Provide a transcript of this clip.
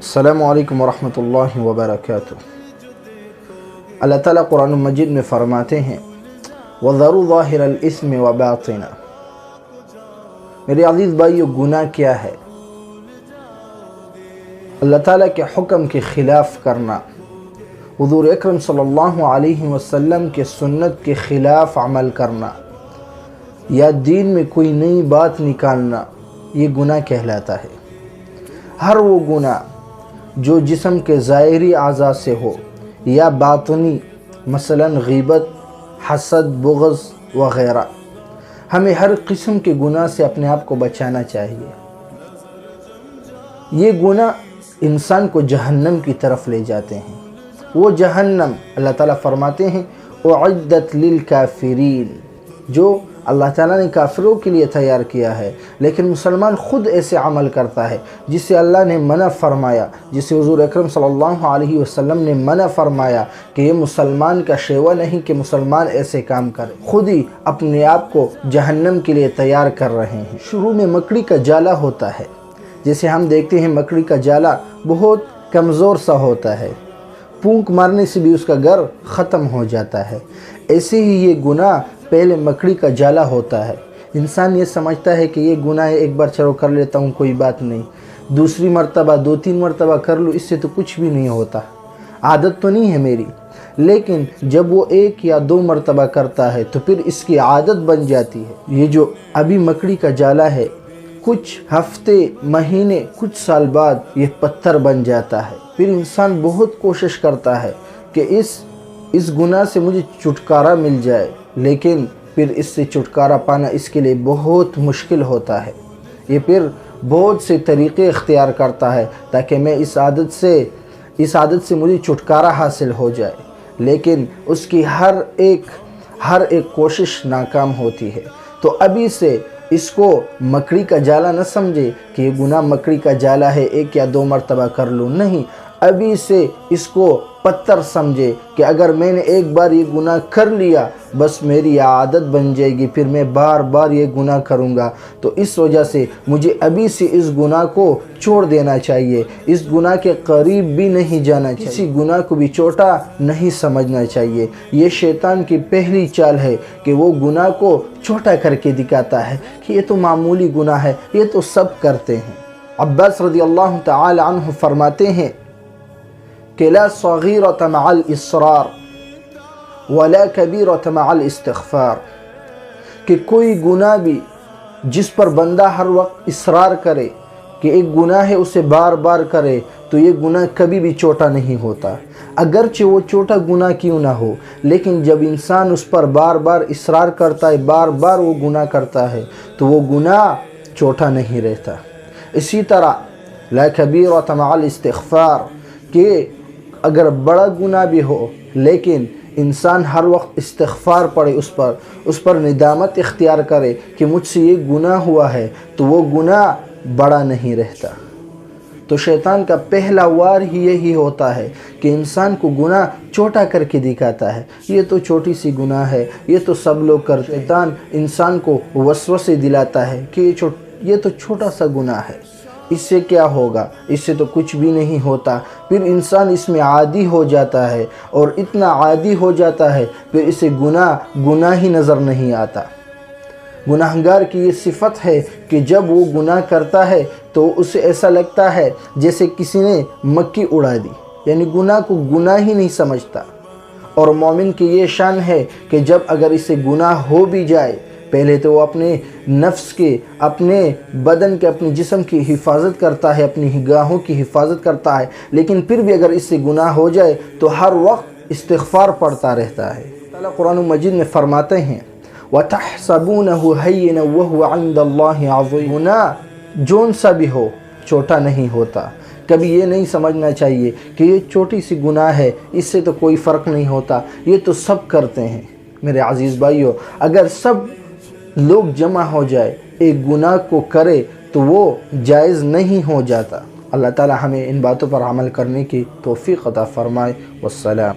السلام علیکم ورحمۃ اللہ وبرکاتہ۔ اللہ تعالیٰ قرآن مجید میں فرماتے ہیں وَذَرُوا ظَاهِرَ الْإِثْمِ وَبَاطِنَهُ۔ میرے عزیز بھائیو، گناہ کیا ہے؟ اللہ تعالیٰ کے حکم کے خلاف کرنا، حضور اکرم صلی اللہ علیہ وسلم کے سنت کے خلاف عمل کرنا یا دین میں کوئی نئی بات نکالنا، یہ گناہ کہلاتا ہے۔ ہر وہ گناہ جو جسم کے ظاہری اعضاء سے ہو یا باطنی، مثلا غیبت، حسد، بغض وغیرہ، ہمیں ہر قسم کے گناہ سے اپنے آپ کو بچانا چاہیے۔ یہ گناہ انسان کو جہنم کی طرف لے جاتے ہیں۔ وہ جہنم اللہ تعالیٰ فرماتے ہیں اعدت للکافرین، جو اللہ تعالیٰ نے کافروں کے لیے تیار کیا ہے، لیکن مسلمان خود ایسے عمل کرتا ہے جسے اللہ نے منع فرمایا، جسے حضور اکرم صلی اللہ علیہ وسلم نے منع فرمایا کہ یہ مسلمان کا شیوہ نہیں کہ مسلمان ایسے کام کرے، خود ہی اپنے آپ کو جہنم کے لیے تیار کر رہے ہیں۔ شروع میں مکڑی کا جالا ہوتا ہے، جیسے ہم دیکھتے ہیں مکڑی کا جالا بہت کمزور سا ہوتا ہے، پونک مارنے سے بھی اس کا گھر ختم ہو جاتا ہے۔ ایسے ہی یہ گناہ پہلے مکڑی کا جالا ہوتا ہے۔ انسان یہ سمجھتا ہے کہ یہ گناہ ہے، ایک بار چلو کر لیتا ہوں، کوئی بات نہیں، دوسری مرتبہ، 2-3 مرتبہ کر لوں، اس سے تو کچھ بھی نہیں ہوتا، عادت تو نہیں ہے میری۔ لیکن جب وہ 1 یا 2 مرتبہ کرتا ہے تو پھر اس کی عادت بن جاتی ہے۔ یہ جو ابھی مکڑی کا جالا ہے، کچھ ہفتے، مہینے، کچھ سال بعد یہ پتھر بن جاتا ہے۔ پھر انسان بہت کوشش کرتا ہے کہ اس گناہ سے مجھے چھٹکارا مل جائے، لیکن پھر اس سے چھٹکارا پانا اس کے لیے بہت مشکل ہوتا ہے۔ یہ پھر بہت سے طریقے اختیار کرتا ہے تاکہ میں اس عادت سے مجھے چھٹکارا حاصل ہو جائے، لیکن اس کی ہر ایک کوشش ناکام ہوتی ہے۔ تو ابھی سے اس کو مکڑی کا جالا نہ سمجھے کہ یہ گناہ مکڑی کا جالا ہے، 1 یا 2 مرتبہ کر لوں، نہیں، ابھی سے اس کو پتھر سمجھے کہ اگر میں نے ایک بار یہ گناہ کر لیا بس میری عادت بن جائے گی، پھر میں بار بار یہ گناہ کروں گا۔ تو اس وجہ سے مجھے ابھی سے اس گناہ کو چھوڑ دینا چاہیے، اس گناہ کے قریب بھی نہیں جانا چاہیے، کسی گناہ کو بھی چھوٹا نہیں سمجھنا چاہیے۔ یہ شیطان کی پہلی چال ہے کہ وہ گناہ کو چھوٹا کر کے دکھاتا ہے کہ یہ تو معمولی گناہ ہے، یہ تو سب کرتے ہیں۔ عباس رضی اللہ تعالی عنہ فرماتے ہیں کہ لا صغیرۃ مع الاصرار ولا کبیرۃ مع الاستغفار، کہ کوئی گناہ بھی جس پر بندہ ہر وقت اصرار کرے کہ ایک گناہ ہے اسے بار بار کرے تو یہ گناہ کبھی بھی چھوٹا نہیں ہوتا، اگرچہ وہ چھوٹا گناہ کیوں نہ ہو، لیکن جب انسان اس پر بار بار اصرار کرتا ہے، بار بار وہ گناہ کرتا ہے تو وہ گناہ چھوٹا نہیں رہتا۔ اسی طرح لا کبیرۃ مع الاستغفار، کہ اگر بڑا گناہ بھی ہو لیکن انسان ہر وقت استغفار پڑھے، اس پر ندامت اختیار کرے کہ مجھ سے یہ گناہ ہوا ہے، تو وہ گناہ بڑا نہیں رہتا۔ تو شیطان کا پہلا وار ہی یہی ہوتا ہے کہ انسان کو گناہ چھوٹا کر کے دکھاتا ہے، یہ تو چھوٹی سی گناہ ہے، یہ تو سب لوگ کرتے ہیں۔ شیطان انسان کو وسوسے دلاتا ہے کہ یہ تو چھوٹا سا گناہ ہے، اس سے کیا ہوگا، اس سے تو کچھ بھی نہیں ہوتا۔ پھر انسان اس میں عادی ہو جاتا ہے، اور اتنا عادی ہو جاتا ہے پھر اسے گناہ ہی نظر نہیں آتا۔ گناہگار کی یہ صفت ہے کہ جب وہ گناہ کرتا ہے تو اسے ایسا لگتا ہے جیسے کسی نے مکھی اڑا دی، یعنی گناہ کو گناہ ہی نہیں سمجھتا۔ اور مومن کی یہ شان ہے کہ جب اگر اسے گناہ ہو بھی جائے، پہلے تو وہ اپنے نفس کے، اپنے بدن کے، اپنے جسم کی حفاظت کرتا ہے، اپنی نگاہوں کی حفاظت کرتا ہے، لیکن پھر بھی اگر اس سے گناہ ہو جائے تو ہر وقت استغفار پڑھتا رہتا ہے۔ اللہ قرآن مجید میں فرماتے ہیں وَتَحْسَبُونَهُ هَيِّنًا وَهُوَ عِندَ اللَّهِ عَظِيمٌ، گناہ جون سا بھی ہو چھوٹا نہیں ہوتا۔ کبھی یہ نہیں سمجھنا چاہیے کہ یہ چھوٹی سی گناہ ہے، اس سے تو کوئی فرق نہیں ہوتا، یہ تو سب کرتے ہیں۔ میرے عزیز بھائیو، اگر سب لوگ جمع ہو جائے ایک گناہ کو کرے تو وہ جائز نہیں ہو جاتا۔ اللہ تعالی ہمیں ان باتوں پر عمل کرنے کی توفیق عطا فرمائے۔ والسلام۔